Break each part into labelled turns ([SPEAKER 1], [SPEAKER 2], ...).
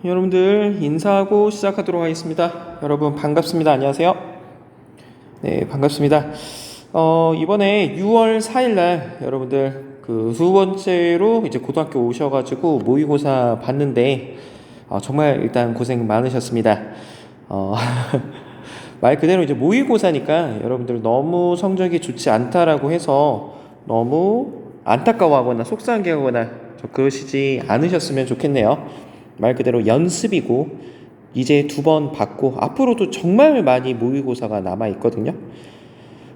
[SPEAKER 1] 여러분들 인사하고 시작하도록 하겠습니다. 여러분 반갑습니다. 안녕하세요. 네, 반갑습니다. 이번에 6월 4일날 여러분들 그 두 번째로 이제 고등학교 오셔가지고 모의고사 봤는데 정말 일단 고생 많으셨습니다. 어, 말 그대로 이제 모의고사니까 여러분들 너무 성적이 좋지 않다라고 해서 너무 안타까워하거나 속상하거나 그러시지 않으셨으면 좋겠네요. 말 그대로 연습이고 이제 두 번 받고 앞으로도 정말 많이 모의고사가 남아 있거든요.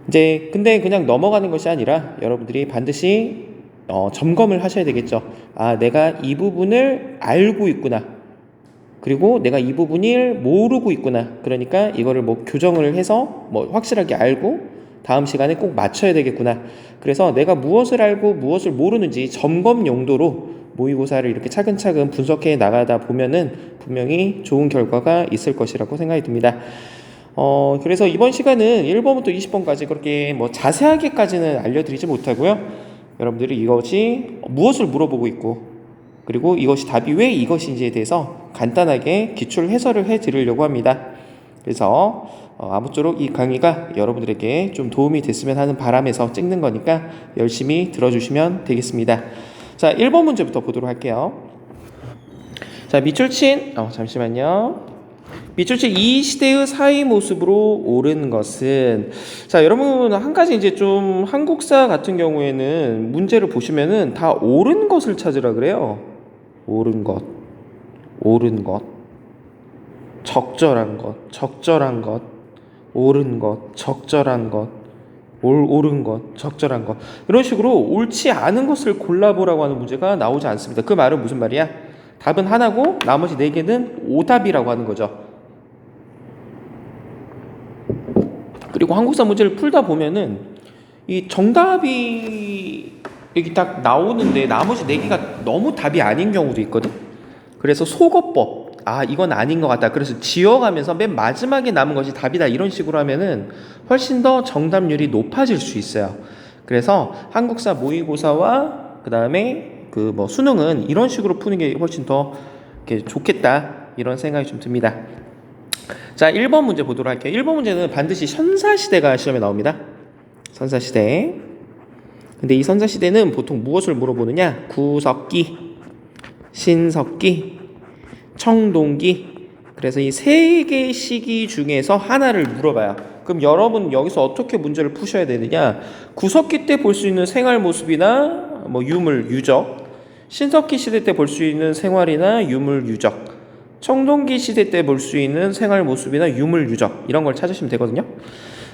[SPEAKER 1] 이제 근데 그냥 넘어가는 것이 아니라 여러분들이 반드시 점검을 하셔야 되겠죠. 내가 이 부분을 알고 있구나. 그리고 내가 이 부분을 모르고 있구나. 그러니까 이거를 뭐 교정을 해서 뭐 확실하게 알고 다음 시간에 꼭 맞춰야 되겠구나. 그래서 내가 무엇을 알고 무엇을 모르는지 점검 용도로 모의고사를 이렇게 차근차근 분석해 나가다 보면은 분명히 좋은 결과가 있을 것이라고 생각이 듭니다. 그래서 이번 시간은 1번부터 20번까지 그렇게 뭐 자세하게까지는 알려드리지 못하고요. 여러분들이 이것이 무엇을 물어보고 있고 그리고 이것이 답이 왜 이것인지에 대해서 간단하게 기출 해설을 해 드리려고 합니다. 그래서 아무쪼록 이 강의가 여러분들에게 좀 도움이 됐으면 하는 바람에서 찍는 거니까 열심히 들어주시면 되겠습니다. 자, 1번 문제부터 보도록 할게요. 자, 밑줄친 잠시만요. 밑줄친 이 시대의 사회 모습으로 옳은 것은, 자, 여러분 한 가지 이제 좀 한국사 같은 경우에는 문제를 보시면은 다 옳은 것을 찾으라 그래요. 옳은 것, 옳은 것, 적절한 것, 적절한 것, 옳은 것, 적절한 것, 옳은 것, 적절한 것, 이런 식으로 옳지 않은 것을 골라보라고 하는 문제가 나오지 않습니다. 그 말은 무슨 말이야? 답은 하나고 나머지 4개는 오답이라고 하는 거죠. 그리고 한국사 문제를 풀다 보면은 이 정답이 여기 딱 나오는데 나머지 4개가 너무 답이 아닌 경우도 있거든. 그래서 속어법, 이건 아닌 것 같다. 그래서 지어가면서 맨 마지막에 남은 것이 답이다. 이런 식으로 하면은 훨씬 더 정답률이 높아질 수 있어요. 그래서 한국사 모의고사와 그 다음에 그 뭐 수능은 이런 식으로 푸는 게 훨씬 더 이렇게 좋겠다. 이런 생각이 좀 듭니다. 자, 1번 문제 보도록 할게요. 1번 문제는 반드시 선사시대가 시험에 나옵니다. 선사시대. 근데 이 선사시대는 보통 무엇을 물어보느냐? 구석기, 신석기, 청동기. 그래서 이 3개 시기 중에서 하나를 물어봐요. 그럼 여러분 여기서 어떻게 문제를 푸셔야 되느냐? 구석기 때 볼 수 있는 생활 모습이나 뭐 유물, 유적, 신석기 시대 때 볼 수 있는 생활이나 유물, 유적, 청동기 시대 때 볼 수 있는 생활 모습이나 유물, 유적, 이런 걸 찾으시면 되거든요.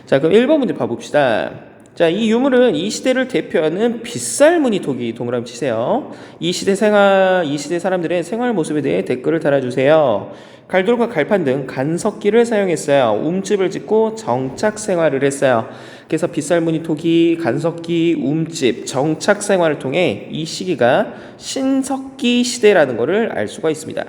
[SPEAKER 1] 자, 그럼 1번 문제 봐봅시다. 자, 이 유물은 이 시대를 대표하는 빗살무늬 토기. 동그라미 치세요. 이 시대 사람들의 생활 모습에 대해 댓글을 달아주세요. 갈돌과 갈판 등 간석기를 사용했어요. 움집을 짓고 정착 생활을 했어요. 그래서 빗살무늬 토기, 간석기, 움집, 정착 생활을 통해 이 시기가 신석기 시대라는 것을 알 수가 있습니다.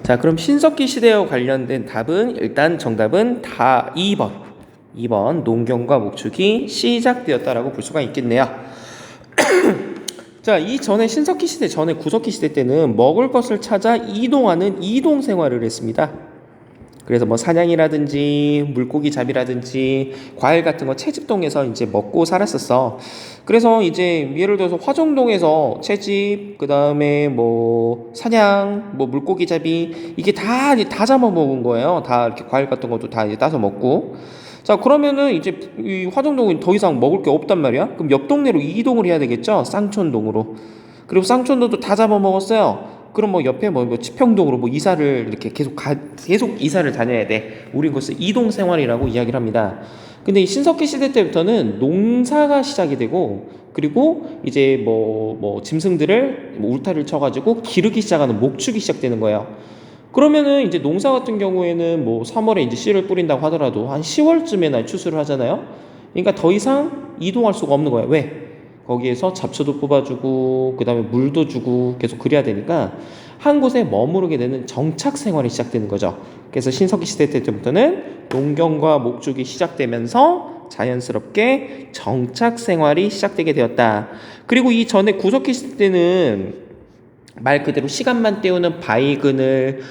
[SPEAKER 1] 자, 그럼 신석기 시대와 관련된 답은 일단 정답은 다 2번 농경과 목축이 시작되었다라고 볼 수가 있겠네요. 자, 이 전에 신석기 시대 전에 구석기 시대 때는 먹을 것을 찾아 이동하는 이동 생활을 했습니다. 그래서 뭐 사냥이라든지 물고기 잡이라든지 과일 같은 거 채집동에서 이제 먹고 살았었어. 그래서 이제 예를 들어서 화정동에서 채집, 그 다음에 뭐 사냥, 뭐 물고기 잡이, 이게 다 잡아먹은 거예요. 다 이렇게 과일 같은 것도 다 이제 따서 먹고. 자, 그러면은 이제 이 화정동은 더 이상 먹을 게 없단 말이야. 그럼 옆 동네로 이동을 해야 되겠죠. 쌍촌동으로. 그리고 쌍촌동도 다 잡아먹었어요. 그럼 뭐 옆에 뭐 치평동으로 뭐 이사를 이렇게 계속 이사를 다녀야 돼. 우리 그것을 이동 생활이라고 이야기를 합니다. 근데 이 신석기 시대 때부터는 농사가 시작이 되고, 그리고 이제 뭐 짐승들을 뭐 울타리를 쳐가지고 기르기 시작하는 목축이 시작되는 거예요. 그러면은 이제 농사 같은 경우에는 뭐 3월에 이제 씨를 뿌린다고 하더라도 한 10월쯤에나 추수를 하잖아요. 그러니까 더 이상 이동할 수가 없는 거예요. 왜? 거기에서 잡초도 뽑아주고 그 다음에 물도 주고 계속 그래야 되니까 한 곳에 머무르게 되는 정착 생활이 시작되는 거죠. 그래서 신석기 시대 때부터는 농경과 목축이 시작되면서 자연스럽게 정착 생활이 시작되게 되었다. 그리고 이 전에 구석기 시대 때는 말 그대로 시간만 때우는 바이근을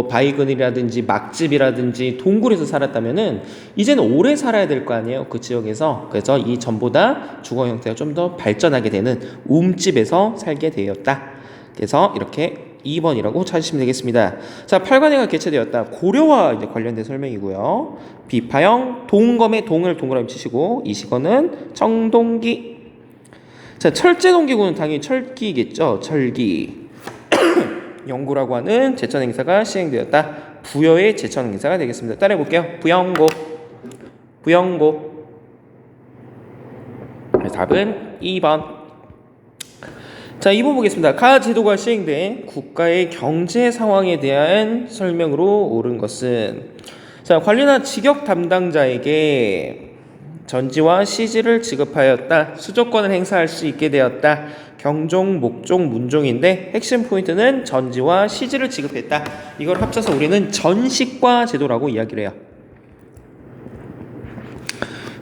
[SPEAKER 1] 바이근이라든지 막집이라든지 동굴에서 살았다면은 이제는 오래 살아야 될 거 아니에요, 그 지역에서. 그래서 이 전보다 주거 형태가 좀 더 발전하게 되는 움집에서 살게 되었다. 그래서 이렇게 2번이라고 찾으시면 되겠습니다. 자, 팔관회가 개최되었다. 고려와 이제 관련된 설명이고요. 비파형 동검의 동을 동그라미 치시고, 이 시건은 청동기. 자, 철제동기구는 당연히 철기겠죠. 철기. 영구라고 하는 제천 행사가 시행되었다. 부여의 제천 행사가 되겠습니다. 따라해 볼게요. 부영고. 부영고. 답은 2번. 자, 2번 보겠습니다. 가 제도가 시행된 국가의 경제 상황에 대한 설명으로 옳은 것은, 자, 관리나 직역 담당자에게 전지와 시지를 지급하였다. 수조권을 행사할 수 있게 되었다. 경종, 목종, 문종인데 핵심 포인트는 전지와 시지를 지급했다. 이걸 합쳐서 우리는 전시과 제도라고 이야기를 해요.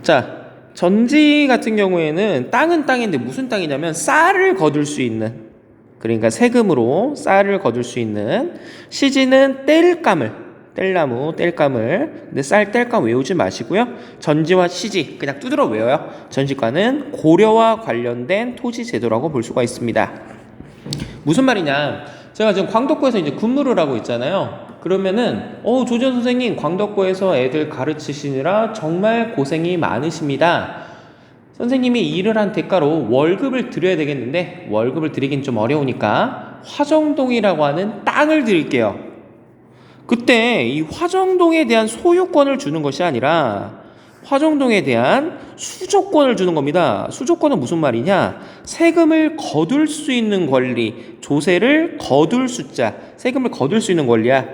[SPEAKER 1] 자, 전지 같은 경우에는 땅은 땅인데 무슨 땅이냐면 쌀을 거둘 수 있는, 그러니까 세금으로 쌀을 거둘 수 있는. 시지는 땔감을, 뗄나무, 뗄감을. 근데 쌀 뗄감 외우지 마시고요. 전지와 시지 그냥 두드러 외워요. 전시과는 고려와 관련된 토지 제도라고 볼 수가 있습니다. 무슨 말이냐? 제가 지금 광덕고에서 이제 근무를 하고 있잖아요. 그러면은 조지현 선생님 광덕고에서 애들 가르치시느라 정말 고생이 많으십니다. 선생님이 일을 한 대가로 월급을 드려야 되겠는데 월급을 드리긴 좀 어려우니까 화정동이라고 하는 땅을 드릴게요. 그때 이 화정동에 대한 소유권을 주는 것이 아니라 화정동에 대한 수조권을 주는 겁니다. 수조권은 무슨 말이냐? 세금을 거둘 수 있는 권리, 조세를 거둘 숫자, 세금을 거둘 수 있는 권리야.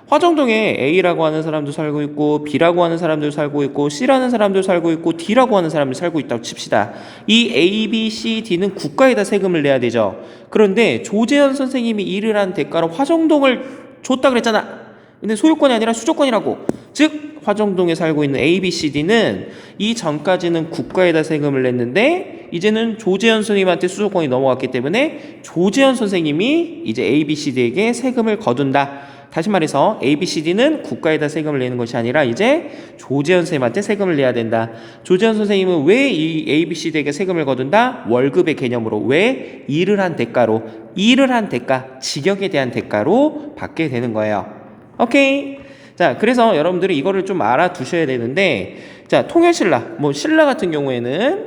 [SPEAKER 1] 화정동에 A라고 하는 사람도 살고 있고 B라고 하는 사람도 살고 있고 C라는 사람도 살고 있고 D라고 하는 사람도 살고 있다고 칩시다. 이 A, B, C, D는 국가에다 세금을 내야 되죠. 그런데 조재현 선생님이 일을 한 대가로 화정동을 줬다 그랬잖아. 근데 소유권이 아니라 수조권이라고. 즉 화정동에 살고 있는 A, B, C, D는 이전까지는 국가에다 세금을 냈는데 이제는 조재현 선생님한테 수조권이 넘어갔기 때문에 조재현 선생님이 이제 A, B, C, D에게 세금을 거둔다. 다시 말해서 A, B, C, D는 국가에다 세금을 내는 것이 아니라 이제 조재현 선생님한테 세금을 내야 된다. 조재현 선생님은 왜 이 A, B, C, D에게 세금을 거둔다? 월급의 개념으로. 왜? 일을 한 대가로. 일을 한 대가, 직역에 대한 대가로 받게 되는 거예요. 오케이. 자, 그래서 여러분들이 이거를 좀 알아두셔야 되는데, 자, 통일신라, 신라 같은 경우에는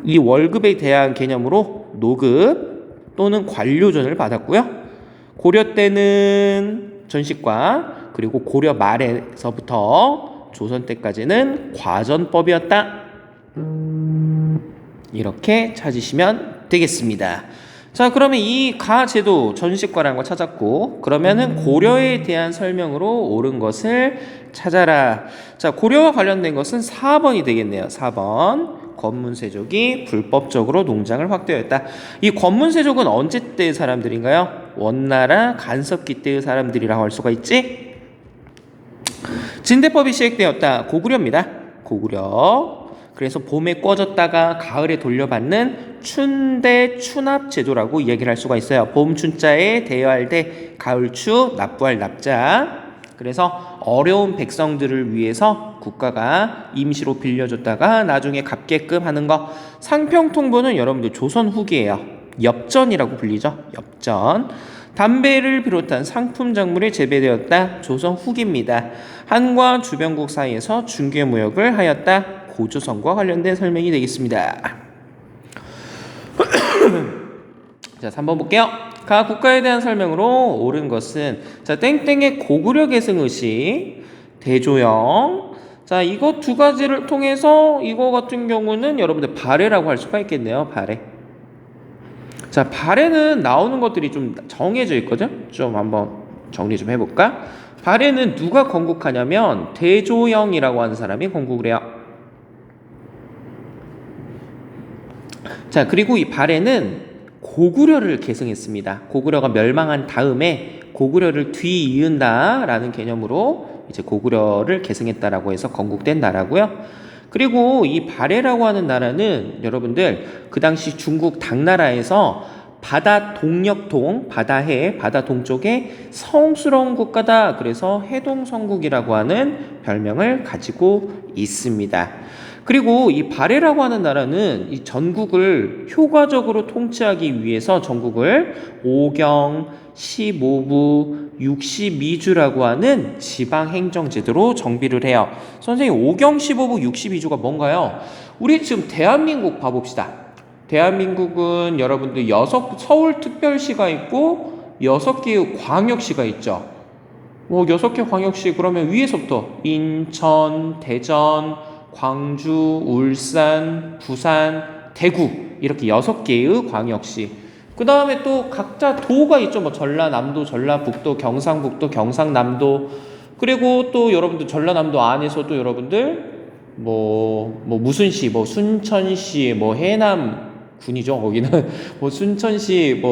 [SPEAKER 1] 이 월급에 대한 개념으로 노급 또는 관료전을 받았고요. 고려 때는 전시과, 그리고 고려 말에서부터 조선 때까지는 과전법이었다. 이렇게 찾으시면 되겠습니다. 자, 그러면 이 가제도 전시과라는 거 찾았고, 그러면은 고려에 대한 설명으로 옳은 것을 찾아라. 자, 고려와 관련된 것은 4번이 되겠네요. 4번. 권문세족이 불법적으로 농장을 확대했다. 이 권문세족은 언제 때의 사람들인가요? 원나라 간섭기 때의 사람들이라고 할 수가 있지? 진대법이 시행되었다. 고구려입니다. 고구려. 그래서 봄에 꺼졌다가 가을에 돌려받는 춘대 추납 제도라고 이야기를 할 수가 있어요. 봄 춘자에 대여할 대, 가을 추, 납부할 납자. 그래서 어려운 백성들을 위해서 국가가 임시로 빌려줬다가 나중에 갚게끔 하는 거. 상평통보는 여러분들 조선 후기예요. 엽전이라고 불리죠. 엽전. 담배를 비롯한 상품 작물이 재배되었다. 조선 후기입니다. 한과 주변국 사이에서 중개 무역을 하였다. 고조선과 관련된 설명이 되겠습니다. 자, 3번 볼게요. 가 국가에 대한 설명으로 옳은 것은, 자, 땡땡의 고구려 계승의식, 대조영. 자, 이거 두 가지를 통해서 이거 같은 경우는 여러분들 발해라고 할 수가 있겠네요. 발해. 자, 발해는 나오는 것들이 좀 정해져 있거든. 좀 한번 정리 좀 해볼까? 발해는 누가 건국하냐면 대조영이라고 하는 사람이 건국을 해요. 자, 그리고 이 발해는 고구려를 계승했습니다. 고구려가 멸망한 다음에 고구려를 뒤이은다라는 개념으로 이제 고구려를 계승했다라고 해서 건국된 나라고요. 그리고 이 발해라고 하는 나라는 여러분들 그 당시 중국 당나라에서 바다 동역동, 바다해, 바다 동쪽에 성스러운 국가다. 그래서 해동성국이라고 하는 별명을 가지고 있습니다. 그리고 이 발해라고 하는 나라는 이 전국을 효과적으로 통치하기 위해서 전국을 5경, 15부, 62주라고 하는 지방행정제도로 정비를 해요. 선생님, 5경, 15부, 62주가 뭔가요? 우리 지금 대한민국 봐봅시다. 대한민국은 여러분들 서울특별시가 있고 6개의 광역시가 있죠. 6개 광역시 그러면 위에서부터 인천, 대전, 광주, 울산, 부산, 대구 이렇게 6개의 광역시. 그 다음에 또 각자 도가 있죠. 뭐 전라남도, 전라북도, 경상북도, 경상남도. 그리고 또 여러분들 전라남도 안에서도 여러분들 무슨 시, 순천시, 해남군이죠. 거기는 순천시,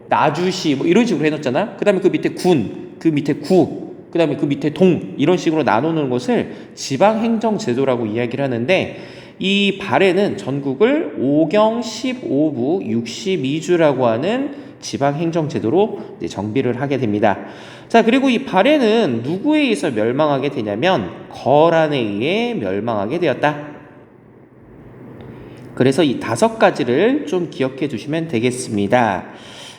[SPEAKER 1] 나주시 이런 식으로 해놓잖아. 그 다음에 그 밑에 군, 그 밑에 구, 그 다음에 그 밑에 동 이런 식으로 나누는 것을 지방행정제도라고 이야기를 하는데, 이 발해는 전국을 5경 15부 62주라고 하는 지방행정제도로 정비를 하게 됩니다. 자, 그리고 이 발해는 누구에 의해서 멸망하게 되냐면 거란에 의해 멸망하게 되었다. 그래서 이 5가지를 좀 기억해 두시면 되겠습니다.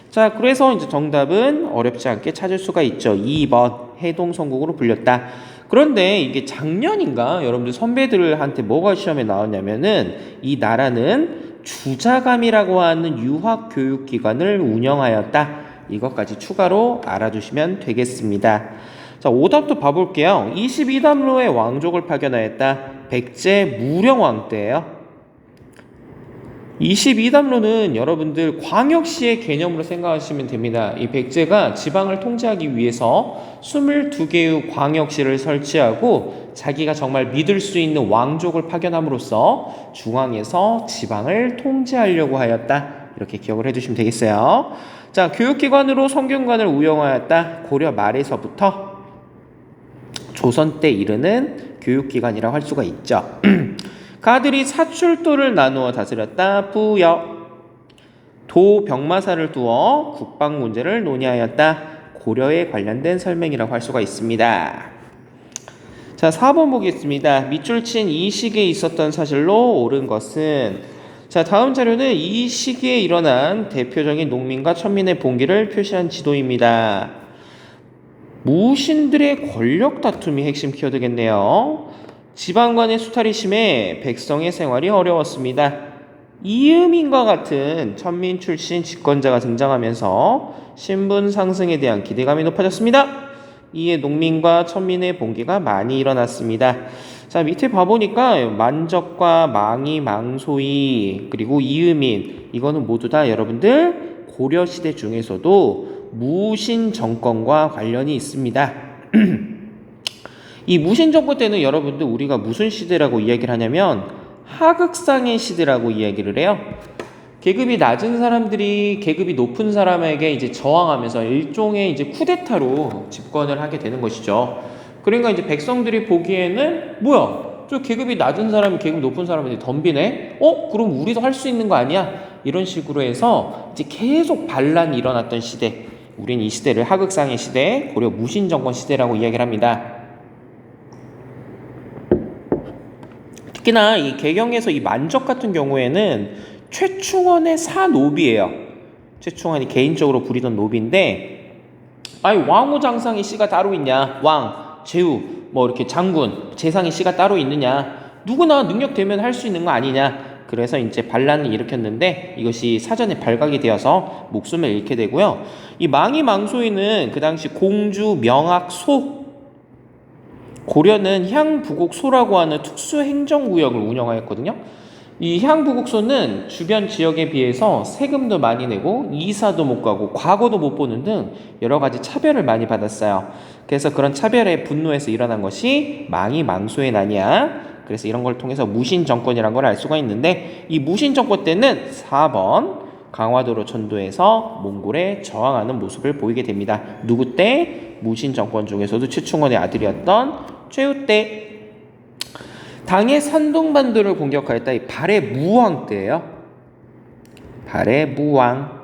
[SPEAKER 1] 자, 그래서 이제 정답은 어렵지 않게 찾을 수가 있죠. 2번 해동성국으로 불렸다. 그런데 이게 작년인가 여러분들 선배들한테 뭐가 시험에 나왔냐면은 이 나라는 주자감이라고 하는 유학교육기관을 운영하였다. 이것까지 추가로 알아두시면 되겠습니다. 자, 오답도 봐볼게요. 22담로의 왕족을 파견하였다. 백제 무령왕 때예요. 22담로는 여러분들 광역시의 개념으로 생각하시면 됩니다. 이 백제가 지방을 통제하기 위해서 22개의 광역시를 설치하고 자기가 정말 믿을 수 있는 왕족을 파견함으로써 중앙에서 지방을 통제하려고 하였다. 이렇게 기억을 해주시면 되겠어요. 자, 교육기관으로 성균관을 운영하였다. 고려 말에서부터 조선 때 이르는 교육기관이라고 할 수가 있죠. 가들이 사출도를 나누어 다스렸다. 부역 도 병마사를 두어 국방 문제를 논의하였다. 고려에 관련된 설명이라고 할 수가 있습니다. 자, 4번 보겠습니다. 밑줄 친 이 시기에 있었던 사실로 옳은 것은, 자, 다음 자료는 이 시기에 일어난 대표적인 농민과 천민의 봉기를 표시한 지도입니다. 무신들의 권력 다툼이 핵심 키워드겠네요. 지방 간의 수탈이 심해 백성의 생활이 어려웠습니다. 이음인과 같은 천민 출신 집권자가 등장하면서 신분 상승에 대한 기대감이 높아졌습니다. 이에 농민과 천민의 봉기가 많이 일어났습니다. 자, 밑에 봐보니까 만적과 망이, 망소이, 그리고 이음인, 이거는 모두 다 여러분들 고려시대 중에서도 무신 정권과 관련이 있습니다. 이 무신 정권 때는 여러분들 우리가 무슨 시대라고 이야기를 하냐면 하극상의 시대라고 이야기를 해요. 계급이 낮은 사람들이 계급이 높은 사람에게 이제 저항하면서 일종의 이제 쿠데타로 집권을 하게 되는 것이죠. 그러니까 이제 백성들이 보기에는 뭐야? 저 계급이 낮은 사람이 계급 높은 사람한테 덤비네? 그럼 우리도 할 수 있는 거 아니야? 이런 식으로 해서 이제 계속 반란이 일어났던 시대. 우린 이 시대를 하극상의 시대, 고려 무신 정권 시대라고 이야기를 합니다. 특히나 이 개경에서 이 만적 같은 경우에는 최충원의 사노비예요. 최충원이 개인적으로 부리던 노비인데, 아니 왕후장상의 씨가 따로 있냐? 왕, 제후, 이렇게 장군, 재상의 씨가 따로 있느냐? 누구나 능력 되면 할 수 있는 거 아니냐? 그래서 이제 반란을 일으켰는데 이것이 사전에 발각이 되어서 목숨을 잃게 되고요. 이 망이 망소이는 그 당시 공주 명학소, 고려는 향부곡소라고 하는 특수 행정구역을 운영하였거든요. 이 향부곡소는 주변 지역에 비해서 세금도 많이 내고 이사도 못 가고 과거도 못 보는 등 여러 가지 차별을 많이 받았어요. 그래서 그런 차별에 분노해서 일어난 것이 망이 망소의 난이야. 그래서 이런 걸 통해서 무신 정권이라는 걸 알 수가 있는데, 이 무신 정권 때는 4번 강화도로 전도해서 몽골에 저항하는 모습을 보이게 됩니다. 누구 때? 무신 정권 중에서도 최충원의 아들이었던 최후 때. 당의 산둥반도를 공격하였다. 이 발해 무왕 때예요. 발해 무왕.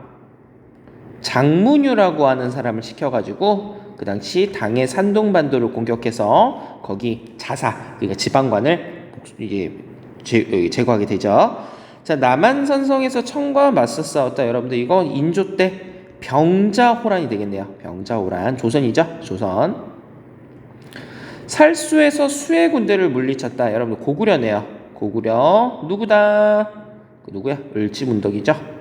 [SPEAKER 1] 장문유라고 하는 사람을 시켜가지고 그 당시 당의 산동반도를 공격해서 거기 자사, 그러니까 지방관을 이제 제거하게 되죠. 자, 남한산성에서 청과 맞서 싸웠다. 여러분들 이거 인조 때 병자호란이 되겠네요. 병자호란. 조선이죠. 조선. 살수에서 수의 군대를 물리쳤다. 여러분들 고구려네요. 고구려 누구다? 누구야? 을지문덕이죠.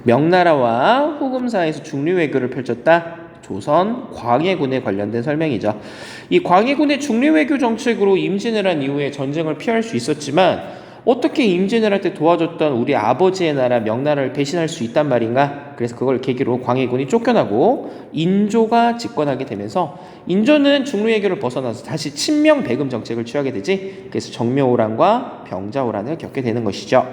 [SPEAKER 1] 명나라와 후금 사이에서 중류 외교를 펼쳤다. 조선 광해군에 관련된 설명이죠. 이 광해군의 중류 외교 정책으로 임진을 한 이후에 전쟁을 피할 수 있었지만 어떻게 임진을 할 때 도와줬던 우리 아버지의 나라 명나라를 배신할 수 있단 말인가? 그래서 그걸 계기로 광해군이 쫓겨나고 인조가 집권하게 되면서 인조는 중류 외교를 벗어나서 다시 친명 배금 정책을 취하게 되지. 그래서 정묘호란과 병자호란을 겪게 되는 것이죠.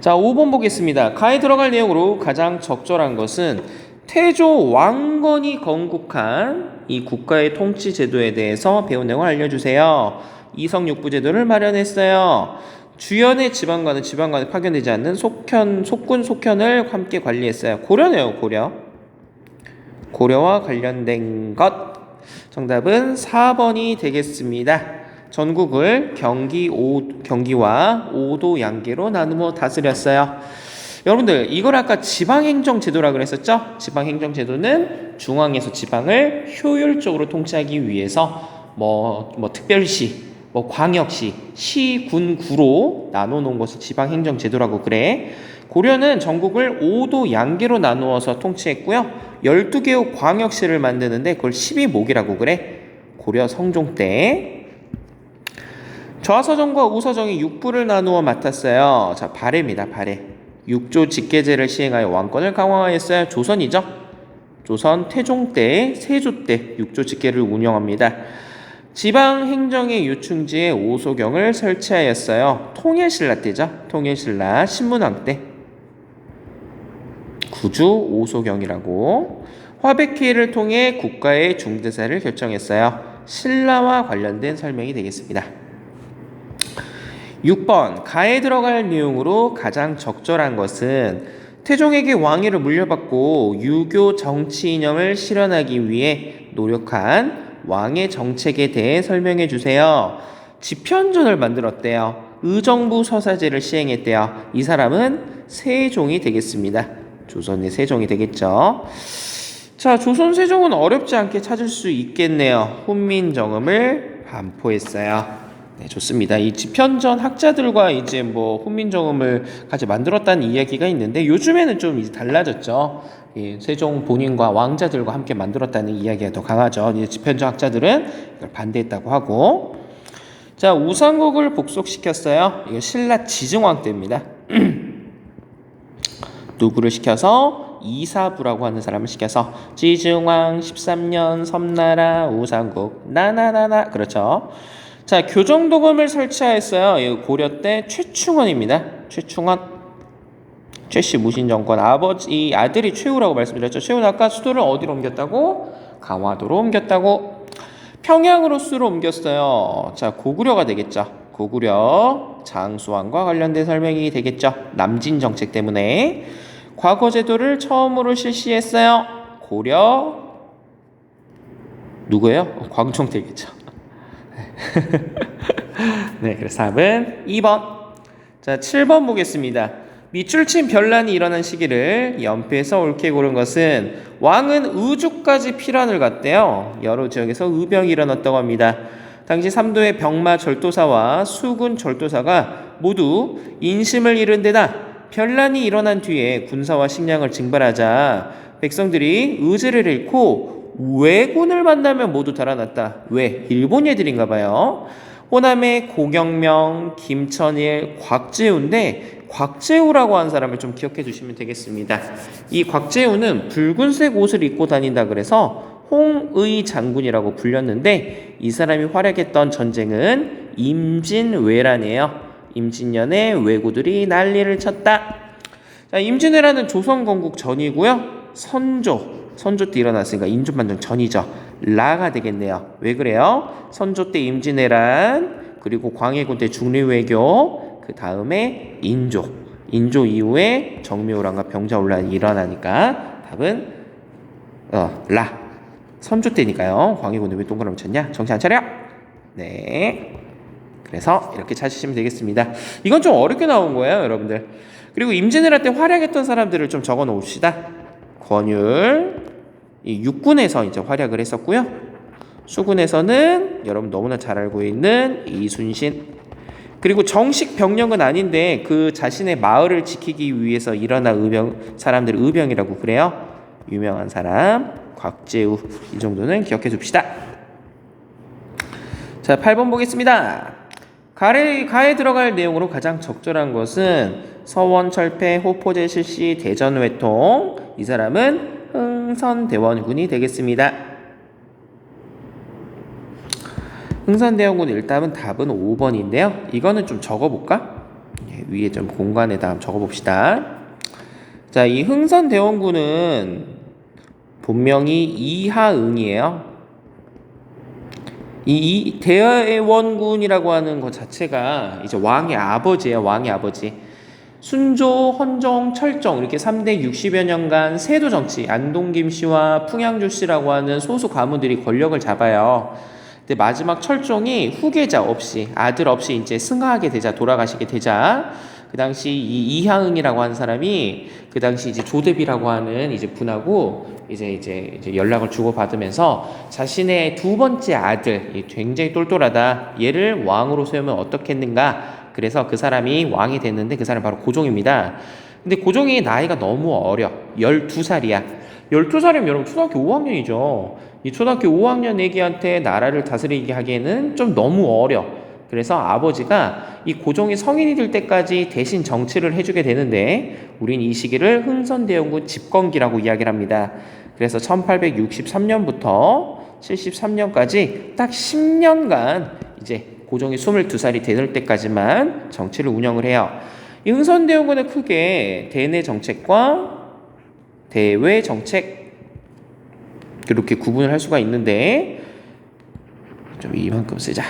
[SPEAKER 1] 자, 5번 보겠습니다. 가에 들어갈 내용으로 가장 적절한 것은 태조 왕건이 건국한 이 국가의 통치 제도에 대해서 배운 내용을 알려주세요. 이성육부 제도를 마련했어요. 주연의 지방관은 지방관에 파견되지 않는 속군 속현을 함께 관리했어요. 고려네요. 고려와 관련된 것. 정답은 4번이 되겠습니다. 전국을 경기와 5도 양계로 나누어 다스렸어요. 여러분들 이걸 아까 지방행정제도라 그랬었죠? 지방행정제도는 중앙에서 지방을 효율적으로 통치하기 위해서 특별시, 광역시, 시, 군, 구로 나눠놓은 것을 지방행정제도라고 그래. 고려는 전국을 5도 양계로 나누어서 통치했고요. 12개의 광역시를 만드는데 그걸 12목이라고 그래. 고려 성종 때. 좌서정과 우서정이 육부를 나누어 맡았어요. 자, 발해입니다. 발해. 육조 직계제를 시행하여 왕권을 강화하였어요. 조선이죠. 조선 태종 때, 세조 때 육조 직계를 운영합니다. 지방행정의 유충지에 오소경을 설치하였어요. 통일신라 때죠. 통일신라 신문왕 때. 구주 오소경이라고. 화백회의를 통해 국가의 중대사를 결정했어요. 신라와 관련된 설명이 되겠습니다. 6번 가에 들어갈 내용으로 가장 적절한 것은 태종에게 왕위를 물려받고 유교 정치 이념을 실현하기 위해 노력한 왕의 정책에 대해 설명해 주세요. 집현전을 만들었대요. 의정부 서사제를 시행했대요. 이 사람은 세종이 되겠습니다. 조선의 세종이 되겠죠. 자, 조선 세종은 어렵지 않게 찾을 수 있겠네요. 훈민정음을 반포했어요. 네, 좋습니다. 이 집현전 학자들과 이제 훈민정음을 같이 만들었다는 이야기가 있는데 요즘에는 좀 이제 달라졌죠. 세종 본인과 왕자들과 함께 만들었다는 이야기가 더 강하죠. 이제 집현전 학자들은 이걸 반대했다고 하고. 자, 우상국을 복속시켰어요. 이거 신라 지증왕 때입니다. 누구를 시켜서? 이사부라고 하는 사람을 시켜서 지증왕 13년 섬나라 우상국 나나나나. 그렇죠. 자, 교정도금을 설치하였어요. 이거 고려 때 최충원입니다. 최충원. 최씨 무신정권 이 아들이 최후라고 말씀드렸죠. 최후는 아까 수도를 어디로 옮겼다고? 강화도로 옮겼다고. 평양으로 수로 옮겼어요. 자, 고구려가 되겠죠. 고구려 장수왕과 관련된 설명이 되겠죠. 남진 정책 때문에. 과거 제도를 처음으로 실시했어요. 고려 누구예요? 광종 되겠죠. 네, 그래서 답은 2번. 자, 7번 보겠습니다. 밑줄 친 변란이 일어난 시기를 연표에서 옳게 고른 것은 왕은 의주까지 피란을 갔대요. 여러 지역에서 의병이 일어났다고 합니다. 당시 삼도의 병마 절도사와 수군 절도사가 모두 인심을 잃은 데다 변란이 일어난 뒤에 군사와 식량을 징발하자 백성들이 의지를 잃고 왜군을 만나면 모두 달아났다. 왜? 일본 애들인가 봐요. 호남의 고경명, 김천일, 곽재우인데 곽재우라고 하는 사람을 좀 기억해 주시면 되겠습니다. 이 곽재우는 붉은색 옷을 입고 다닌다 그래서 홍의 장군이라고 불렸는데 이 사람이 활약했던 전쟁은 임진왜란이에요. 임진년에 왜구들이 난리를 쳤다. 자, 임진왜란은 조선 건국 전이고요. 선조 때 일어났으니까 인조반정 전이죠. 라가 되겠네요. 왜 그래요? 선조 때 임진왜란, 그리고 광해군 때 중류외교, 그 다음에 인조. 인조 이후에 정묘호란과 병자호란이 일어나니까 답은 라. 선조 때니까요. 광해군은 왜 동그라미 쳤냐? 정신 안 차려? 네. 그래서 이렇게 찾으시면 되겠습니다. 이건 좀 어렵게 나온 거예요, 여러분들. 그리고 임진왜란 때 활약했던 사람들을 좀 적어 놓읍시다. 권율, 이 육군에서 이제 활약을 했었고요. 수군에서는 여러분 너무나 잘 알고 있는 이순신. 그리고 정식 병력은 아닌데 그 자신의 마을을 지키기 위해서 일어난 사람들 의병이라고 그래요. 유명한 사람 곽재우. 이 정도는 기억해 둡시다. 자, 8번 보겠습니다. 가에 들어갈 내용으로 가장 적절한 것은 서원철폐, 호포제 실시, 대전회통. 이 사람은 흥선대원군이 되겠습니다. 흥선대원군 일단은 답은 5번인데요. 이거는 좀 적어볼까? 위에 좀 공간에다 적어봅시다. 자, 이 흥선대원군은 본명이 이하응이에요. 이 대원군이라고 하는 것 자체가 이제 왕의 아버지예요. 왕의 아버지. 순조, 헌종, 철종 이렇게 3대 60여 년간 세도 정치, 안동김 씨와 풍양주 씨라고 하는 소수 가문들이 권력을 잡아요. 근데 마지막 철종이 후계자 없이, 아들 없이 이제 승하하게 되자, 돌아가시게 되자, 그 당시 이 이하응이라고 하는 사람이 그 당시 이제 조대비라고 하는 이제 분하고 이제 연락을 주고받으면서 자신의 두 번째 아들, 굉장히 똘똘하다, 얘를 왕으로 세우면 어떻겠는가. 그래서 그 사람이 왕이 됐는데 그 사람이 바로 고종입니다. 근데 고종이 나이가 너무 어려. 12살이야. 12살이면 여러분 초등학교 5학년이죠. 이 초등학교 5학년 애기한테 나라를 다스리게 하기에는 좀 너무 어려. 그래서 아버지가 이 고종이 성인이 될 때까지 대신 정치를 해주게 되는데 우린 이 시기를 흥선대원군 집권기라고 이야기를 합니다. 그래서 1863년부터 73년까지 딱 10년간 이제 고종이 22살이 되는 때까지만 정치를 운영을 해요. 이 흥선대원군은 크게 대내 정책과 대외 정책 이렇게 구분을 할 수가 있는데 좀 이만큼 쓰자.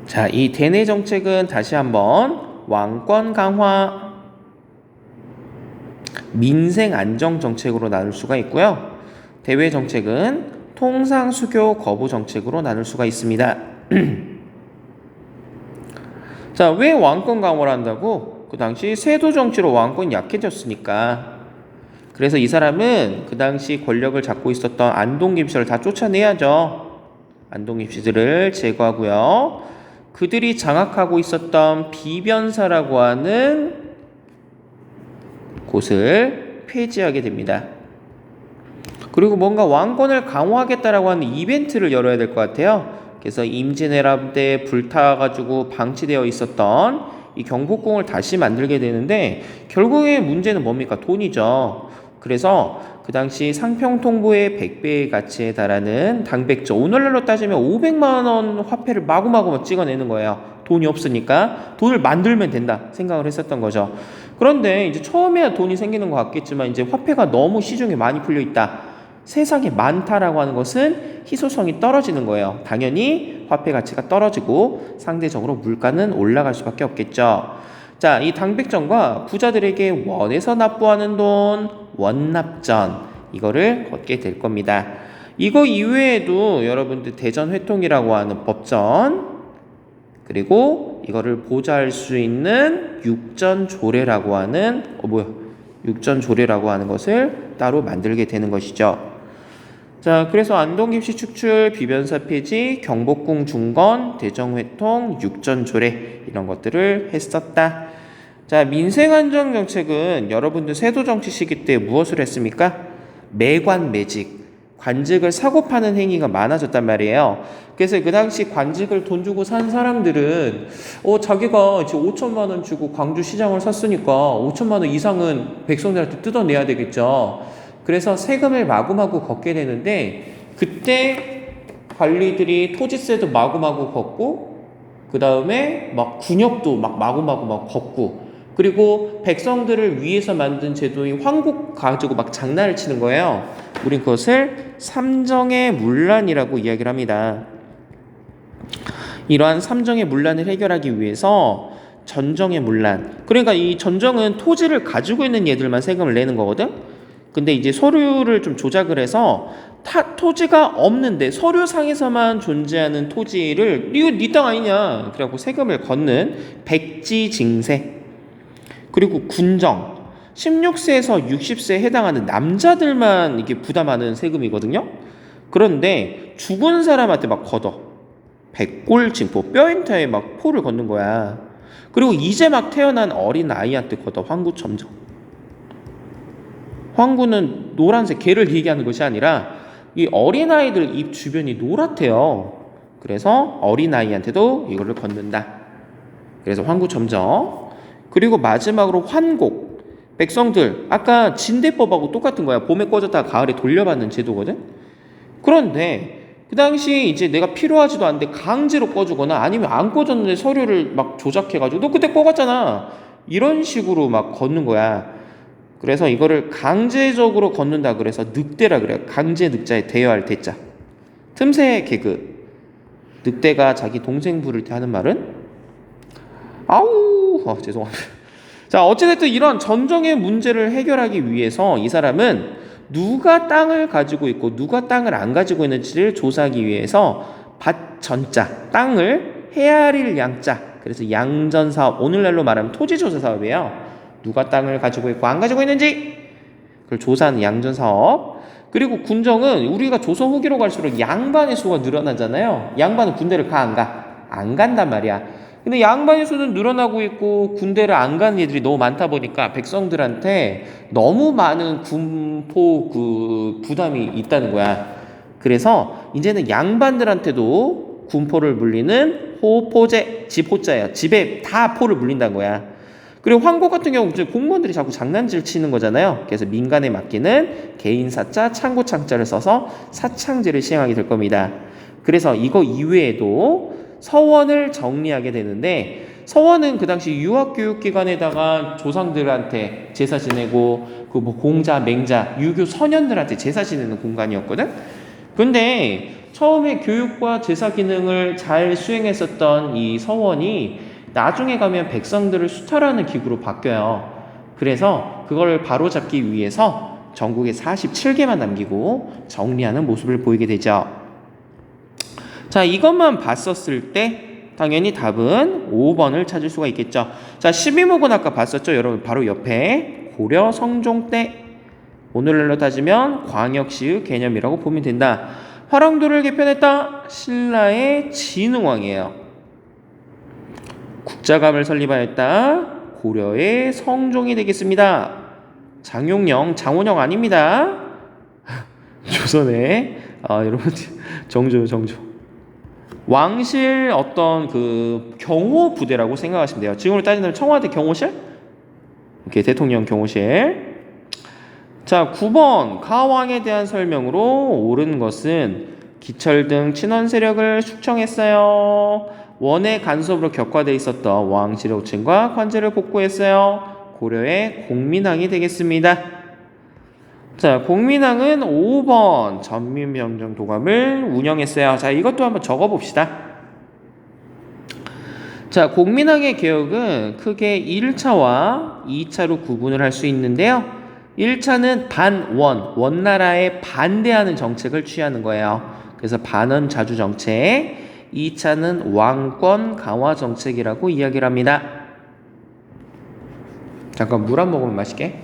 [SPEAKER 1] 자, 이 대내 정책은 다시 한번 왕권 강화, 민생 안정 정책으로 나눌 수가 있고요. 대외 정책은 통상 수교 거부 정책으로 나눌 수가 있습니다. 자, 왜 왕권 강화를 한다고? 그 당시 세도 정치로 왕권이 약해졌으니까. 그래서 이 사람은 그 당시 권력을 잡고 있었던 안동김 씨를 다 쫓아내야죠. 안동김 씨들을 제거하고요. 그들이 장악하고 있었던 비변사라고 하는 곳을 폐지하게 됩니다. 그리고 뭔가 왕권을 강화하겠다라고 하는 이벤트를 열어야 될 것 같아요. 그래서 임진왜란 때 불타가지고 방치되어 있었던 이 경복궁을 다시 만들게 되는데 결국에 문제는 뭡니까? 돈이죠. 그래서 그 당시 상평통보의 100배의 가치에 달하는 당백조, 오늘날로 따지면 500만 원 화폐를 마구마구 찍어내는 거예요. 돈이 없으니까 돈을 만들면 된다 생각을 했었던 거죠. 그런데 이제 처음에야 돈이 생기는 것 같겠지만 이제 화폐가 너무 시중에 많이 풀려 있다. 세상에 많다라고 하는 것은 희소성이 떨어지는 거예요. 당연히 화폐 가치가 떨어지고 상대적으로 물가는 올라갈 수밖에 없겠죠. 자, 이 당백전과 부자들에게 원에서 납부하는 돈, 원납전, 이거를 걷게 될 겁니다. 이거 이외에도 여러분들 대전회통이라고 하는 법전, 그리고 이거를 보좌할 수 있는 육전조례라고 하는 육전조례라고 하는 것을 따로 만들게 되는 것이죠. 자, 그래서 안동김씨 축출, 비변사 폐지, 경복궁 중건, 대정회통, 육전조례 이런 것들을 했었다. 자, 민생안정정책은 여러분들 세도정치 시기 때 무엇을 했습니까? 매관매직, 관직을 사고 파는 행위가 많아졌단 말이에요. 그래서 그 당시 관직을 돈 주고 산 사람들은 자기가 지금 5천만 원 주고 광주시장을 샀으니까 5천만 원 이상은 백성들한테 뜯어내야 되겠죠. 그래서 세금을 마구마구 걷게 되는데 그때 관리들이 토지세도 마구마구 걷고 그 다음에 막 군역도 막 마구마구 막 걷고 그리고 백성들을 위해서 만든 제도인 황국 가지고 막 장난을 치는 거예요. 우린 그것을 삼정의 문란이라고 이야기를 합니다. 이러한 삼정의 문란을 해결하기 위해서 전정의 문란, 그러니까 이 전정은 토지를 가지고 있는 얘들만 세금을 내는 거거든. 근데 이제 서류를 좀 조작을 해서 토지가 없는데 서류상에서만 존재하는 토지를 이거 네 땅 아니냐 그래갖고 세금을 걷는 백지징세. 그리고 군정, 16세에서 60세에 해당하는 남자들만 이게 부담하는 세금이거든요. 그런데 죽은 사람한테 막 걷어. 백골징포, 뼈인타에 막 포를 걷는 거야. 그리고 이제 막 태어난 어린 아이한테 걷어. 황구첨정. 황구는 노란색 개를 얘기하는 것이 아니라 이 어린아이들 입 주변이 노랗대요. 그래서 어린아이한테도 이거를 걷는다. 그래서 황구첨정. 그리고 마지막으로 환곡. 백성들 아까 진대법하고 똑같은 거야. 봄에 꺼졌다가 가을에 돌려받는 제도거든. 그런데 그 당시 이제 내가 필요하지도 않은데 강제로 꺼주거나 아니면 안 꺼졌는데 서류를 막 조작해가지고 너 그때 꺼갔잖아 이런 식으로 막 걷는 거야. 그래서 이거를 강제적으로 걷는다 그래서 늑대라 그래요. 강제 늑자에 대여할 대자. 틈새 개그. 늑대가 자기 동생 부를 때 하는 말은 아우 죄송합니다. 자, 어찌됐든 이런 전정의 문제를 해결하기 위해서 이 사람은 누가 땅을 가지고 있고 누가 땅을 안 가지고 있는지를 조사하기 위해서 밭전자, 땅을 헤아릴 양자, 그래서 양전사업, 오늘날로 말하면 토지조사 사업이에요. 누가 땅을 가지고 있고 안 가지고 있는지 그걸 조사하는 양전사업. 그리고 군정은 우리가 조선 후기로 갈수록 양반의 수가 늘어나잖아요. 양반은 군대를 가 안 가? 안 간단 말이야. 근데 양반의 수는 늘어나고 있고 군대를 안 가는 애들이 너무 많다 보니까 백성들한테 너무 많은 군포 그 부담이 있다는 거야. 그래서 이제는 양반들한테도 군포를 물리는 호포제, 집호자야. 집에 다 포를 물린다는 거야. 그리고 황고 같은 경우 공무원들이 자꾸 장난질 치는 거잖아요. 그래서 민간에 맡기는 개인사자, 창고창자를 써서 사창제를 시행하게 될 겁니다. 그래서 이거 이외에도 서원을 정리하게 되는데, 서원은 그 당시 유학교육기관에다가 조상들한테 제사 지내고 그 뭐 공자, 맹자, 유교 선현들한테 제사 지내는 공간이었거든. 근데 처음에 교육과 제사 기능을 잘 수행했었던 이 서원이 나중에 가면 백성들을 수탈하는 기구로 바뀌어요. 그래서 그걸 바로잡기 위해서 전국에 47개만 남기고 정리하는 모습을 보이게 되죠. 자, 이것만 봤었을 때 당연히 답은 5번을 찾을 수가 있겠죠. 자, 12목은 아까 봤었죠. 여러분 바로 옆에 고려 성종 때, 오늘날로 따지면 광역시의 개념이라고 보면 된다. 화랑도를 개편했다. 신라의 진흥왕이에요. 국자감을 설립하였다. 고려의 성종이 되겠습니다. 장용령, 장원영 아닙니다. 조선의 여러분 정조. 왕실 어떤 그 경호 부대라고 생각하시면 돼요. 지금으로 따지면 청와대 경호실? 이렇게 대통령 경호실. 자, 9번 가왕에 대한 설명으로 옳은 것은 기철 등 친원 세력을 숙청했어요. 원의 간섭으로 격화되어 있었던 왕실의 호칭과 관제를 복구했어요. 고려의 공민왕이 되겠습니다. 자, 공민왕은 5번 전민병정도감을 운영했어요. 자, 이것도 한번 적어봅시다. 자, 공민왕의 개혁은 크게 1차와 2차로 구분을 할 수 있는데요. 1차는 반원, 원나라에 반대하는 정책을 취하는 거예요. 그래서 반원 자주 정책. 2차는 왕권 강화 정책이라고 이야기를 합니다. 잠깐 물 한 모금 마실게.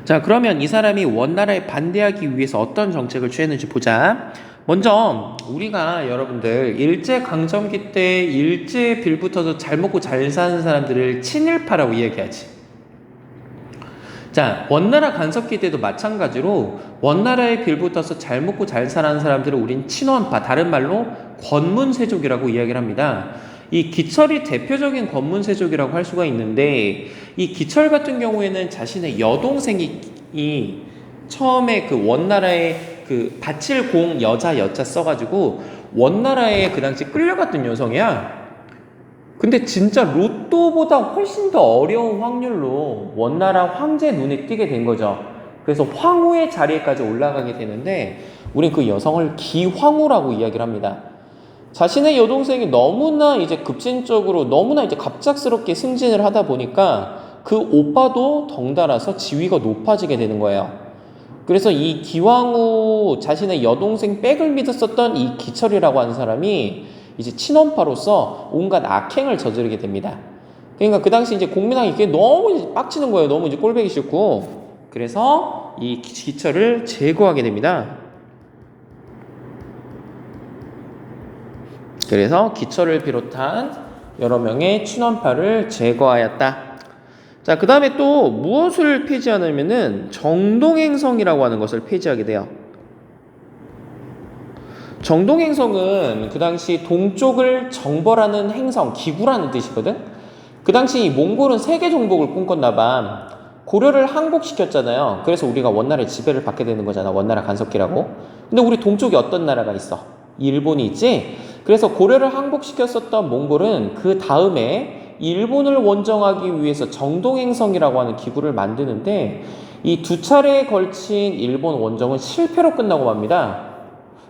[SPEAKER 1] 자, 그러면 이 사람이 원나라에 반대하기 위해서 어떤 정책을 취했는지 보자. 먼저 우리가 여러분들 일제강점기 때 일제에 빌붙어서 잘 먹고 잘 사는 사람들을 친일파라고 이야기하지. 자, 원나라 간섭기 때도 마찬가지로 원나라에 빌붙어서 잘 먹고 잘 사는 사람들을 우린 친원파, 다른 말로 권문세족이라고 이야기를 합니다. 이 기철이 대표적인 권문세족이라고 할 수가 있는데, 이 기철 같은 경우에는 자신의 여동생이 처음에 그 원나라의 그 바칠공 여자 써가지고 원나라에 그 당시 끌려갔던 여성이야. 근데 진짜 로또보다 훨씬 더 어려운 확률로 원나라 황제 눈에 띄게 된 거죠. 그래서 황후의 자리에까지 올라가게 되는데 우린 그 여성을 기황후라고 이야기를 합니다. 자신의 여동생이 너무나 이제 급진적으로 너무나 이제 갑작스럽게 승진을 하다 보니까 그 오빠도 덩달아서 지위가 높아지게 되는 거예요. 그래서 이 기왕후 자신의 여동생 백을 믿었었던 이 기철이라고 하는 사람이 이제 친원파로서 온갖 악행을 저지르게 됩니다. 그러니까 그 당시 이제 공민왕이 그게 너무 이제 빡치는 거예요. 너무 이제 꼴보기 싫고. 그래서 이 기철을 제거하게 됩니다. 그래서 기철을 비롯한 여러 명의 친원파를 제거하였다. 자, 그 다음에 또 무엇을 폐지하냐면은 정동행성이라고 하는 것을 폐지하게 돼요. 정동행성은 그 당시 동쪽을 정벌하는 행성, 기구라는 뜻이거든. 그 당시 몽골은 세계 정복을 꿈꿨나 봐. 고려를 항복시켰잖아요. 그래서 우리가 원나라의 지배를 받게 되는 거잖아. 원나라 간섭기라고. 근데 우리 동쪽에 어떤 나라가 있어? 일본이 있지? 그래서 고려를 항복시켰었던 몽골은 그 다음에 일본을 원정하기 위해서 정동행성이라고 하는 기구를 만드는데 이 두 차례에 걸친 일본 원정은 실패로 끝나고 맙니다.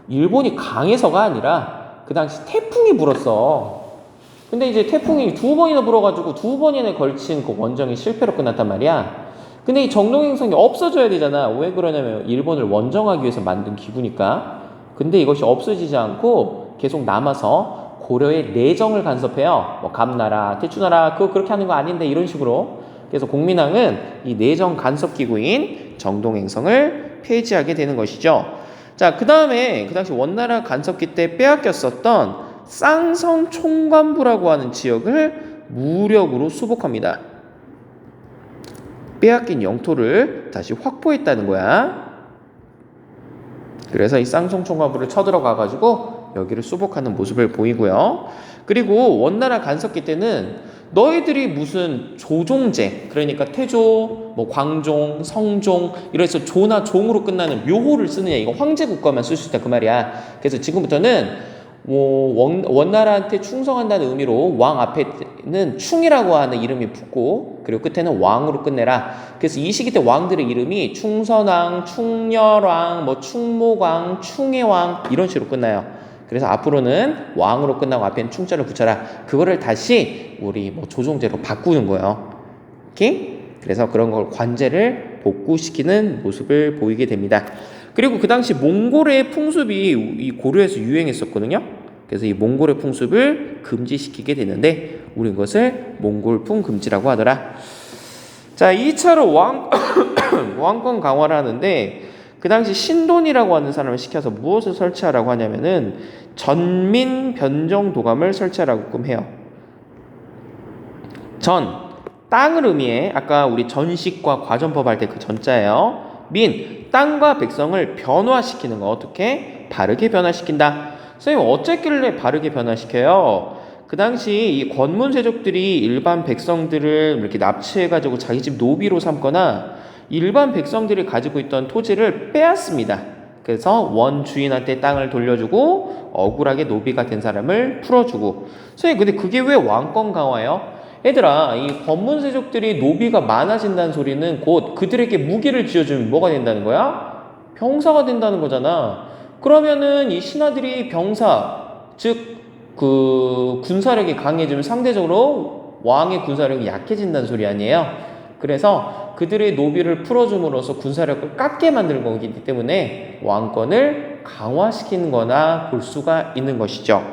[SPEAKER 1] 일본이 강해서가 아니라 그 당시 태풍이 불었어. 근데 이제 태풍이 두 번이나 불어가지고 두 번이나 걸친 그 원정이 실패로 끝났단 말이야. 근데 이 정동행성이 없어져야 되잖아. 왜 그러냐면 일본을 원정하기 위해서 만든 기구니까. 근데 이것이 없어지지 않고 계속 남아서 고려의 내정을 간섭해요. 뭐 감나라, 태추나라 그거 그렇게 하는 거 아닌데 이런 식으로. 그래서 공민왕은 이 내정 간섭 기구인 정동행성을 폐지하게 되는 것이죠. 자, 그 다음에 그 당시 원나라 간섭기 때 빼앗겼었던 쌍성 총관부라고 하는 지역을 무력으로 수복합니다. 빼앗긴 영토를 다시 확보했다는 거야. 그래서 이 쌍성 총관부를 쳐들어가 가지고 여기를 수복하는 모습을 보이고요. 그리고 원나라 간섭기 때는 너희들이 무슨 조종제, 그러니까 태조, 뭐 광종, 성종 이래서 조나 종으로 끝나는 묘호를 쓰느냐, 이거 황제 국가만 쓸 수 있다 그 말이야. 그래서 지금부터는 뭐 원나라한테 충성한다는 의미로 왕 앞에는 충이라고 하는 이름이 붙고 그리고 끝에는 왕으로 끝내라. 그래서 이 시기 때 왕들의 이름이 충선왕, 충렬왕, 뭐 충목왕, 충해왕 이런 식으로 끝나요. 그래서 앞으로는 왕으로 끝나고 앞에는 충자를 붙여라. 그거를 다시 우리 뭐 조종제로 바꾸는 거예요. 오케이? 그래서 그런 걸 관제를 복구시키는 모습을 보이게 됩니다. 그리고 그 당시 몽골의 풍습이 이 고려에서 유행했었거든요. 그래서 이 몽골의 풍습을 금지시키게 되는데 우리 이것을 몽골풍 금지라고 하더라. 자, 2차로 왕권 강화를 하는데 그 당시 신돈이라고 하는 사람을 시켜서 무엇을 설치하라고 하냐면은 전민 변정 도감을 설치하라고 해요. 전, 땅을 의미해. 아까 우리 전식과 과전법 할 때 그 전자예요. 민, 땅과 백성을 변화시키는 거. 어떻게? 바르게 변화시킨다. 선생님 어쨌길래 바르게 변화시켜요? 그 당시 이 권문세족들이 일반 백성들을 이렇게 납치해가지고 자기 집 노비로 삼거나 일반 백성들이 가지고 있던 토지를 빼앗습니다. 그래서 원 주인한테 땅을 돌려주고 억울하게 노비가 된 사람을 풀어주고. 선생님 근데 그게 왜 왕권 강화예요? 얘들아, 이 권문세족들이 노비가 많아진다는 소리는 곧 그들에게 무기를 쥐어주면 뭐가 된다는 거야? 병사가 된다는 거잖아. 그러면은 이 신하들이 병사, 즉 그 군사력이 강해지면 상대적으로 왕의 군사력이 약해진다는 소리 아니에요? 그래서 그들의 노비를 풀어줌으로써 군사력을 깎게 만드는 거기 때문에 왕권을 강화시키는 거나 볼 수가 있는 것이죠.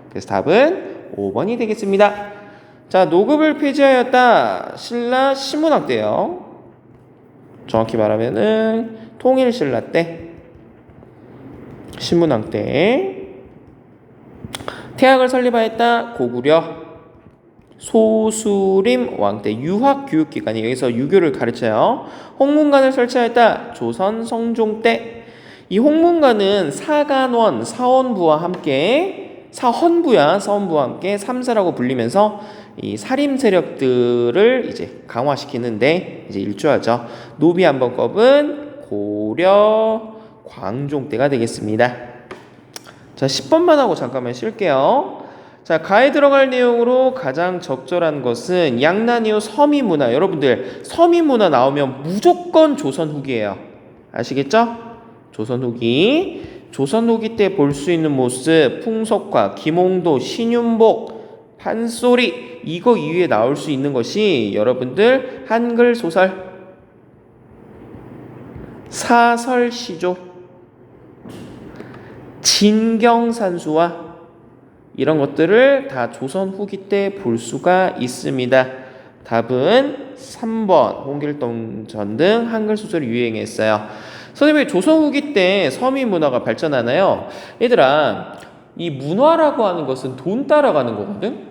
[SPEAKER 1] 그래서 답은 5번이 되겠습니다. 자, 노급을 폐지하였다. 신라 신문학 때요. 정확히 말하면은 통일신라 때, 신문학 때. 태학을 설립하였다. 고구려 소수림 왕 때 유학교육기관이 여기서 유교를 가르쳐요. 홍문관을 설치하였다. 조선 성종 때. 이 홍문관은 사간원, 사원부와 함께 사헌부와 함께 삼사라고 불리면서 이 사림 세력들을 이제 강화시키는데 이제 일조하죠. 노비한번법은 고려 광종 때가 되겠습니다. 자, 10번만 하고 잠깐만 쉴게요. 자, 가에 들어갈 내용으로 가장 적절한 것은 양난 이후 서민문화. 여러분들 서민문화 나오면 무조건 조선 후기예요. 아시겠죠? 조선 후기. 조선 후기 때 볼 수 있는 모습, 풍속화, 김홍도, 신윤복, 판소리 이거 이후에 나올 수 있는 것이 여러분들 한글 소설, 사설시조, 진경산수와 이런 것들을 다 조선 후기 때 볼 수가 있습니다. 답은 3번 홍길동 전등 한글 소설이 유행했어요. 선생님이 조선 후기 때 서민 문화가 발전하나요? 얘들아, 이 문화라고 하는 것은 돈 따라가는 거거든.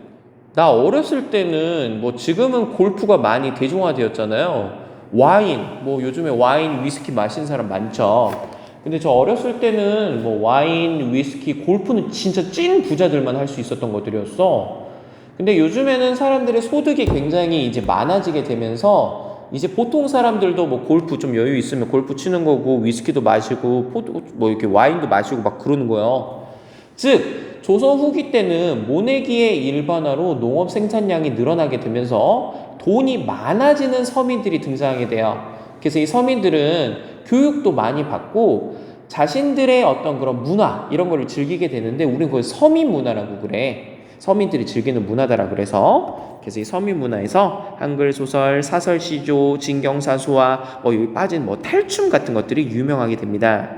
[SPEAKER 1] 나 어렸을 때는 뭐 지금은 골프가 많이 대중화되었잖아요. 와인, 뭐 요즘에 와인, 위스키 마시는 사람 많죠. 근데 저 어렸을 때는 뭐 와인, 위스키, 골프는 진짜 찐 부자들만 할 수 있었던 것들이었어. 근데 요즘에는 사람들의 소득이 굉장히 이제 많아지게 되면서 이제 보통 사람들도 뭐 골프 좀 여유 있으면 골프 치는 거고 위스키도 마시고 뭐 이렇게 와인도 마시고 막 그러는 거예요. 즉 조선 후기 때는 모내기의 일반화로 농업 생산량이 늘어나게 되면서 돈이 많아지는 서민들이 등장하게 돼요. 그래서 이 서민들은 교육도 많이 받고 자신들의 어떤 그런 문화 이런 거를 즐기게 되는데 우리는 그걸 서민 문화라고 그래. 서민들이 즐기는 문화다라고 그래서 이 서민 문화에서 한글 소설, 사설 시조, 진경사수와 뭐 여기 빠진 뭐 탈춤 같은 것들이 유명하게 됩니다.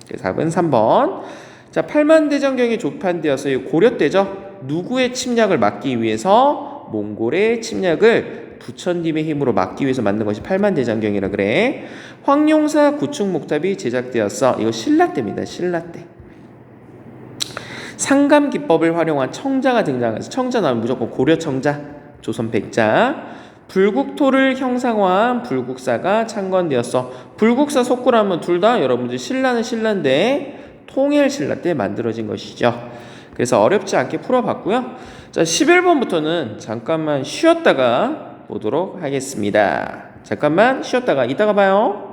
[SPEAKER 1] 그래서 답은 3번. 자, 팔만대장경이 조판되어서 고려 때죠. 누구의 침략을 막기 위해서? 몽골의 침략을 부처님의 힘으로 막기 위해서 만든 것이 팔만대장경이라 그래. 황룡사 구축목탑이 제작되었어. 이거 신라 때입니다. 신라 때. 상감 기법을 활용한 청자가 등장해서 청자 나오면 무조건 고려 청자, 조선 백자. 불국토를 형상화한 불국사가 창건되었어. 불국사 속구라면 둘 다 여러분들 신라는 신라인데 통일 신라 때 만들어진 것이죠. 그래서 어렵지 않게 풀어봤고요. 자, 11번부터는 잠깐만 쉬었다가 보도록 하겠습니다. 잠깐만 쉬었다가 이따가 봐요.